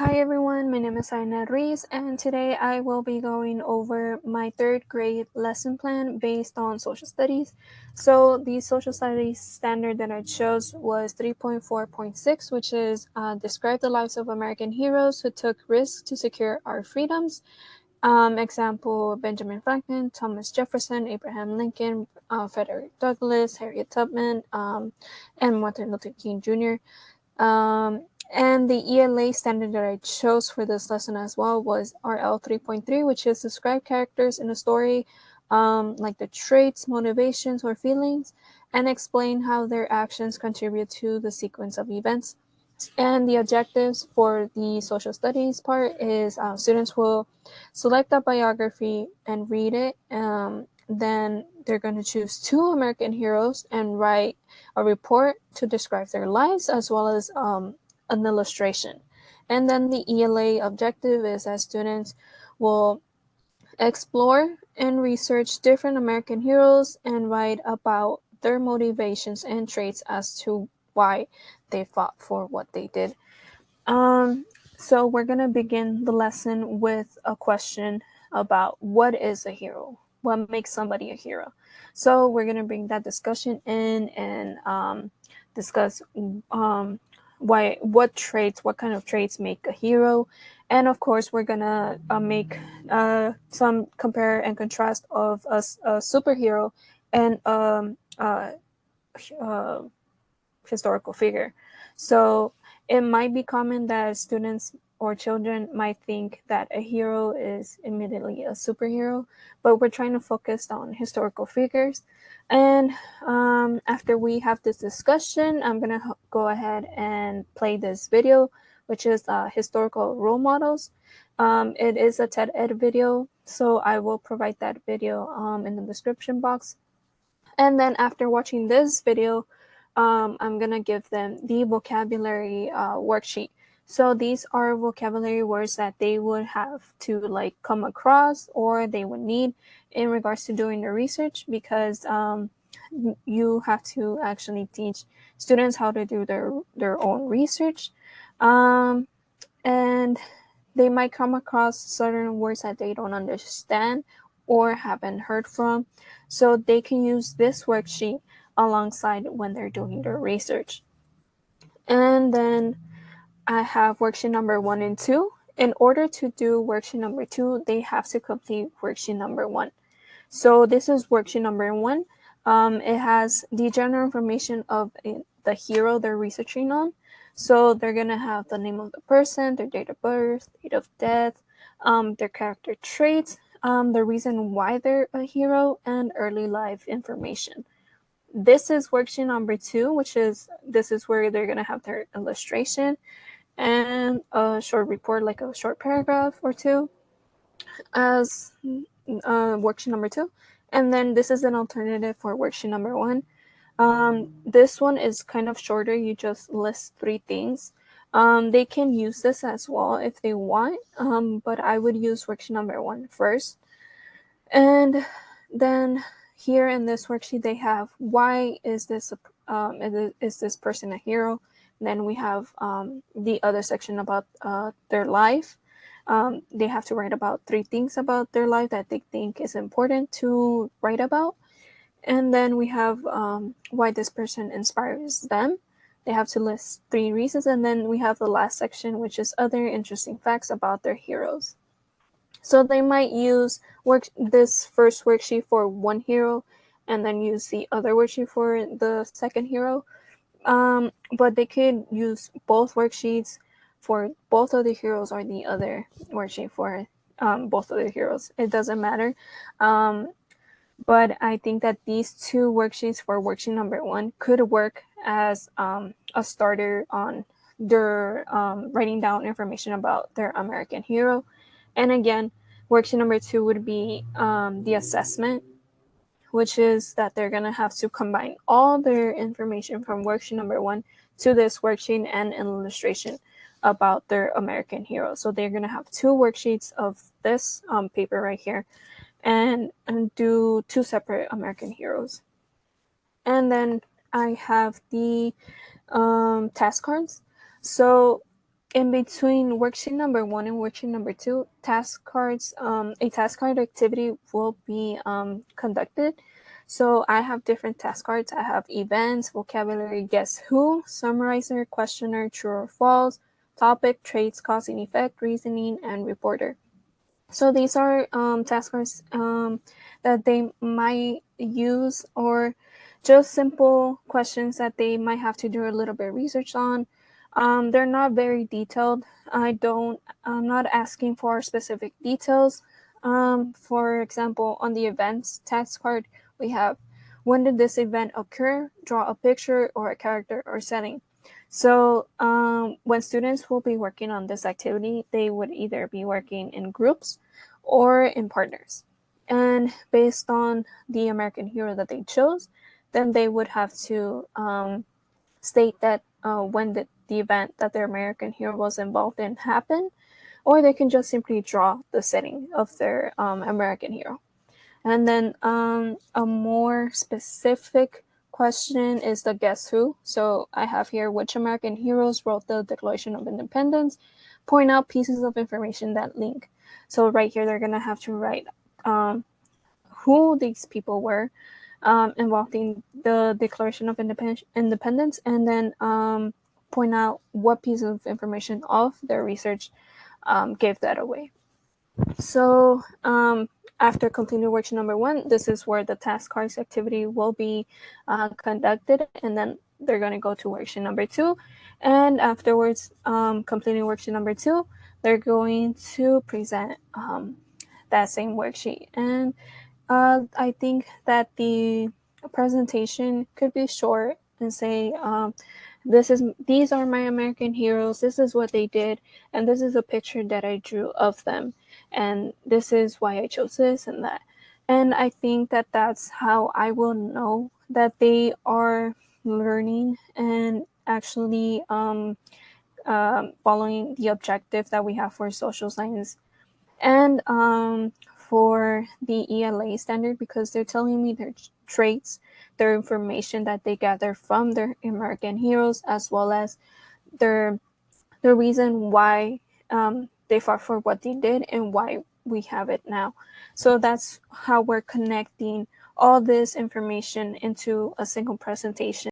Hi everyone, my name is Sabine Ruiz, and today I will be going over my third grade lesson plan based on social studies. So the social studies standard that I chose was 3.4.6, which is describe the lives of American heroes who took risks to secure our freedoms. Example, Benjamin Franklin, Thomas Jefferson, Abraham Lincoln, Frederick Douglass, Harriet Tubman, and Martin Luther King Jr. And the ELA standard that I chose for this lesson as well was RL.3.3, which is describe characters in a story, like the traits, motivations, or feelings, and explain how their actions contribute to the sequence of events. And the objectives for the social studies part is students will select a biography and read it. Then they're going to choose two American heroes and write a report to describe their lives as well as an illustration. And then the ELA objective is that students will explore and research different American heroes and write about their motivations and traits as to why they fought for what they did. So we're going to begin the lesson with a question about what is a hero? What makes somebody a hero? So we're going to bring that discussion in and discuss what kind of traits make a hero. And of course, we're going to make some compare and contrast of a superhero and historical figure. So it might be common that students or children might think that a hero is immediately a superhero, but we're trying to focus on historical figures. And after we have this discussion, I'm going to go ahead and play this video, which is historical role models. It is a TED Ed video, so I will provide that video in the description box. And then after watching this video, I'm going to give them the vocabulary worksheet. So these are vocabulary words that they would have to come across or they would need in regards to doing the research, because you have to actually teach students how to do their own research. And they might come across certain words that they don't understand or haven't heard from. So they can use this worksheet alongside when they're doing their research. And then I have worksheet number 1 and 2. In order to do worksheet number 2, they have to complete worksheet number 1. So this is worksheet number 1. It has the general information of the hero they're researching on. So they're going to have the name of the person, their date of birth, date of death, their character traits, the reason why they're a hero, and early life information. This is worksheet number 2, this is where they're going to have their illustration and a short report, like a short paragraph or two, as worksheet number 2. And then this is an alternative for worksheet number 1. This one is kind of shorter. You just list 3 things. They can use this as well if they want, but I would use worksheet number 1 first. And then here in this worksheet, they have why is this person a hero? And then we have the other section about their life. They have to write about 3 things about their life that they think is important to write about. And then we have why this person inspires them. They have to list 3 reasons. And then we have the last section, which is other interesting facts about their heroes. So they might use this first worksheet for one hero and then use the other worksheet for the second hero. But they could use both worksheets for both of the heroes or the other worksheet for both of the heroes. It doesn't matter. But I think that these 2 worksheets for worksheet number 1 could work as a starter on their writing down information about their American hero. And again, worksheet number 2 would be the assessment, which is that they're going to have to combine all their information from worksheet number 1 to this worksheet and an illustration about their American hero. So they're going to have 2 worksheets of this paper right here and do 2 separate American heroes. And then I have the task cards. So in between worksheet number 1 and worksheet number 2, a task card activity will be conducted. So I have different task cards. I have events, vocabulary, guess who, summarizer, questioner, true or false, topic, traits, cause and effect, reasoning, and reporter. So these are task cards that they might use, or just simple questions that they might have to do a little bit of research on. They're not very detailed. I'm not asking for specific details. For example, on the events task card, we have, when did this event occur? Draw a picture or a character or setting. So when students will be working on this activity, they would either be working in groups or in partners. And based on the American hero that they chose, then they would have to state that when the event that their American hero was involved in happened, or they can just simply draw the setting of their American hero. And then a more specific question is the guess who. So I have here, which American heroes wrote the Declaration of Independence? Point out pieces of information that link. So right here, they're going to have to write who these people were involved in the Declaration of Independence, and then point out what piece of information of their research gave that away. So after completing worksheet number 1, this is where the task cards activity will be conducted, and then they're going to go to worksheet number 2. And afterwards, completing worksheet number 2, they're going to present that same worksheet. And I think that the presentation could be short and say, these are my American heroes, this is what they did, and this is a picture that I drew of them, and this is why I chose this and that. And I think that that's how I will know that they are learning and actually following the objective that we have for social science. And for the ELA standard, because they're telling me their traits, their information that they gather from their American heroes, as well as their the reason why they fought for what they did and why we have it now. So that's how we're connecting all this information into a single presentation.